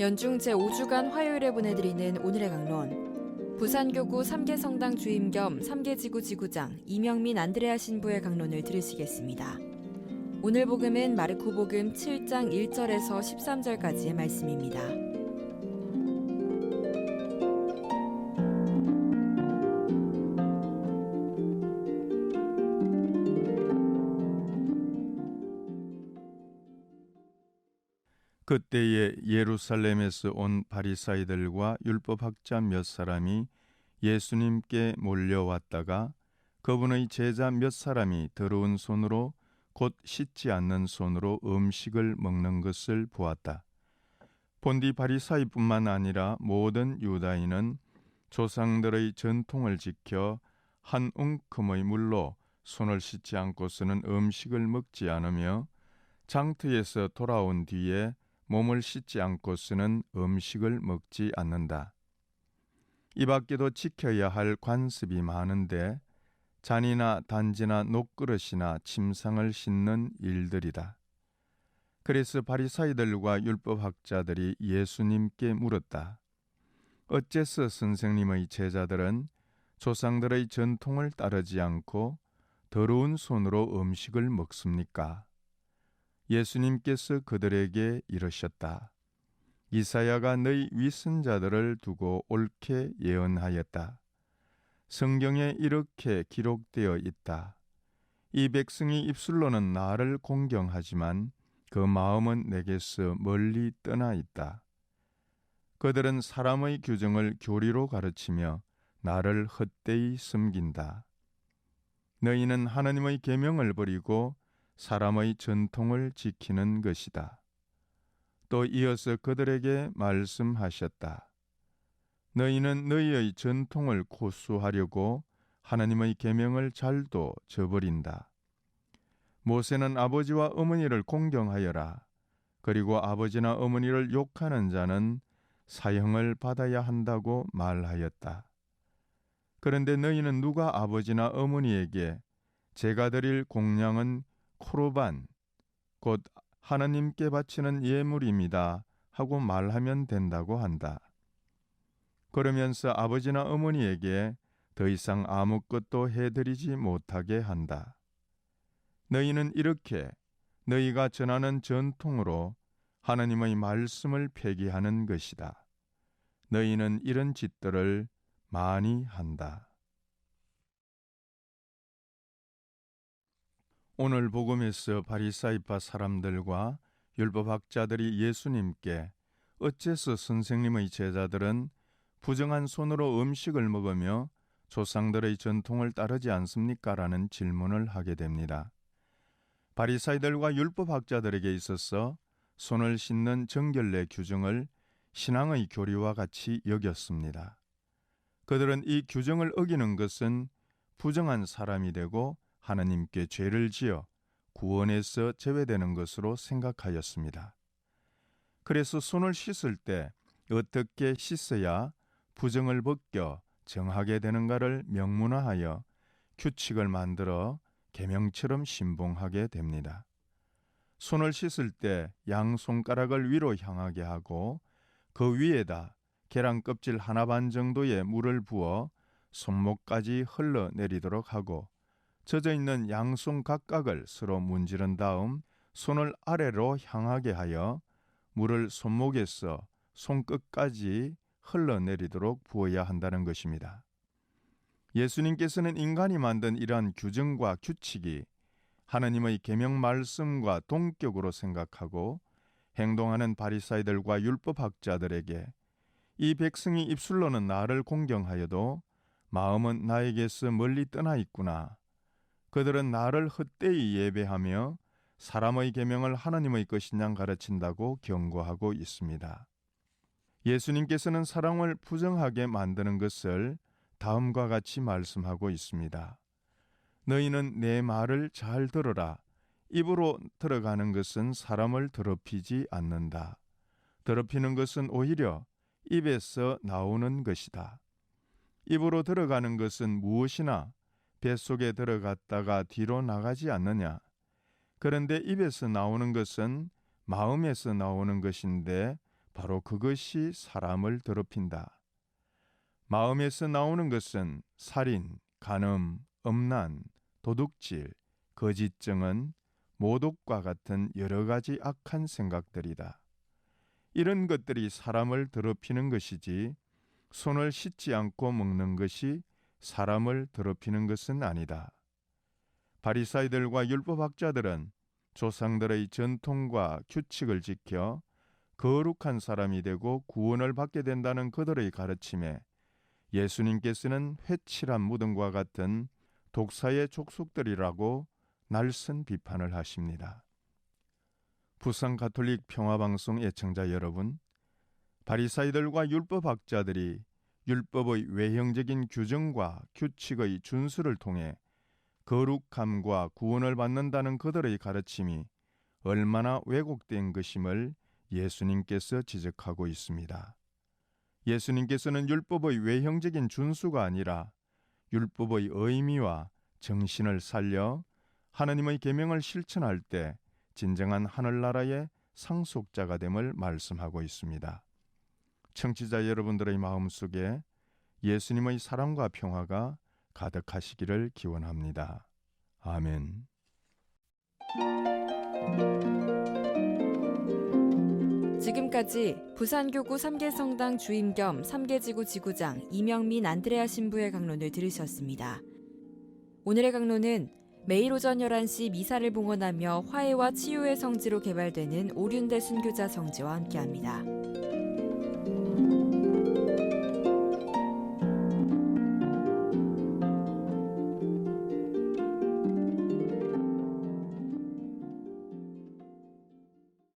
연중 제5주간 화요일에 보내드리는 오늘의 강론. 부산교구 삼계성당 주임 겸 삼계지구 지구장 이명민 안드레아 신부의 강론을 들으시겠습니다. 오늘 복음은 마르코 복음 7장 1절에서 13절까지의 말씀입니다. 그때에 예루살렘에서 온 바리사이들과 율법학자 몇 사람이 예수님께 몰려왔다가 그분의 제자 몇 사람이 더러운 손으로 곧 씻지 않는 손으로 음식을 먹는 것을 보았다. 본디 바리사이뿐만 아니라 모든 유다인은 조상들의 전통을 지켜 한 웅큼의 물로 손을 씻지 않고서는 음식을 먹지 않으며 장터에서 돌아온 뒤에 몸을 씻지 않고서는 음식을 먹지 않는다. 이 밖에도 지켜야 할 관습이 많은데 잔이나 단지나 녹그릇이나 침상을 씻는 일들이다. 그래서 바리사이들과 율법학자들이 예수님께 물었다. 어째서 선생님의 제자들은 조상들의 전통을 따르지 않고 더러운 손으로 음식을 먹습니까? 예수님께서 그들에게 이르셨다. 이사야가 너희 위선자들을 두고 옳게 예언하였다. 성경에 이렇게 기록되어 있다. 이 백성이 입술로는 나를 공경하지만 그 마음은 내게서 멀리 떠나 있다. 그들은 사람의 규정을 교리로 가르치며 나를 헛되이 섬긴다. 너희는 하나님의 계명을 버리고 사람의 전통을 지키는 것이다. 또 이어서 그들에게 말씀하셨다. 너희는 너희의 전통을 고수하려고 하나님의 계명을 잘도 저버린다. 모세는 아버지와 어머니를 공경하여라. 그리고 아버지나 어머니를 욕하는 자는 사형을 받아야 한다고 말하였다. 그런데 너희는 누가 아버지나 어머니에게 제가 드릴 공양은 코르반, 곧 하나님께 바치는 예물입니다 하고 말하면 된다고 한다. 그러면서 아버지나 어머니에게 더 이상 아무것도 해드리지 못하게 한다. 너희는 이렇게 너희가 전하는 전통으로 하나님의 말씀을 폐기하는 것이다. 너희는 이런 짓들을 많이 한다. 오늘 복음에서 바리사이파 사람들과 율법학자들이 예수님께 어째서 선생님의 제자들은 부정한 손으로 음식을 먹으며 조상들의 전통을 따르지 않습니까? 라는 질문을 하게 됩니다. 바리사이들과 율법학자들에게 있어서 손을 씻는 정결례 규정을 신앙의 교리와 같이 여겼습니다. 그들은 이 규정을 어기는 것은 부정한 사람이 되고 하나님께 죄를 지어 구원에서 제외되는 것으로 생각하였습니다. 그래서 손을 씻을 때 어떻게 씻어야 부정을 벗겨 정하게 되는가를 명문화하여 규칙을 만들어 계명처럼 신봉하게 됩니다. 손을 씻을 때 양손가락을 위로 향하게 하고 그 위에다 계란 껍질 하나 반 정도의 물을 부어 손목까지 흘러내리도록 하고 젖어있는 양손 각각을 서로 문지른 다음 손을 아래로 향하게 하여 물을 손목에서 손끝까지 흘러내리도록 부어야 한다는 것입니다. 예수님께서는 인간이 만든 이러한 규정과 규칙이 하나님의 계명 말씀과 동격으로 생각하고 행동하는 바리사이들과 율법학자들에게 이 백성이 입술로는 나를 공경하여도 마음은 나에게서 멀리 떠나 있구나. 그들은 나를 헛되이 예배하며 사람의 계명을 하나님의 것인 양 가르친다고 경고하고 있습니다. 예수님께서는 사람을 부정하게 만드는 것을 다음과 같이 말씀하고 있습니다. 너희는 내 말을 잘 들어라. 입으로 들어가는 것은 사람을 더럽히지 않는다. 더럽히는 것은 오히려 입에서 나오는 것이다. 입으로 들어가는 것은 무엇이나 뱃속에 들어갔다가 뒤로 나가지 않느냐. 그런데 입에서 나오는 것은 마음에서 나오는 것인데 바로 그것이 사람을 더럽힌다. 마음에서 나오는 것은 살인, 간음, 음란, 도둑질, 거짓증언, 모독과 같은 여러 가지 악한 생각들이다. 이런 것들이 사람을 더럽히는 것이지 손을 씻지 않고 먹는 것이 사람을 더럽히는 것은 아니다. 바리사이들과 율법학자들은 조상들의 전통과 규칙을 지켜 거룩한 사람이 되고 구원을 받게 된다는 그들의 가르침에 예수님께서는 회칠한 무덤과 같은 독사의 족속들이라고 날선 비판을 하십니다. 부산 가톨릭 평화방송 애청자 여러분, 바리사이들과 율법학자들이 율법의 외형적인 규정과 규칙의 준수를 통해 거룩함과 구원을 받는다는 그들의 가르침이 얼마나 왜곡된 것임을 예수님께서 지적하고 있습니다. 예수님께서는 율법의 외형적인 준수가 아니라 율법의 의미와 정신을 살려 하나님의 계명을 실천할 때 진정한 하늘나라의 상속자가 됨을 말씀하고 있습니다. 청취자 여러분들의 마음속에 예수님의 사랑과 평화가 가득하시기를 기원합니다. 아멘. 지금까지 부산교구 3개성당 주임 겸 3개지구 지구장 이명민 안드레아 신부의 강론을 들으셨습니다. 오늘의 강론은 매일 오전 11시 미사를 봉헌하며 화해와 치유의 성지로 개발되는 오륜대 순교자 성지와 함께합니다.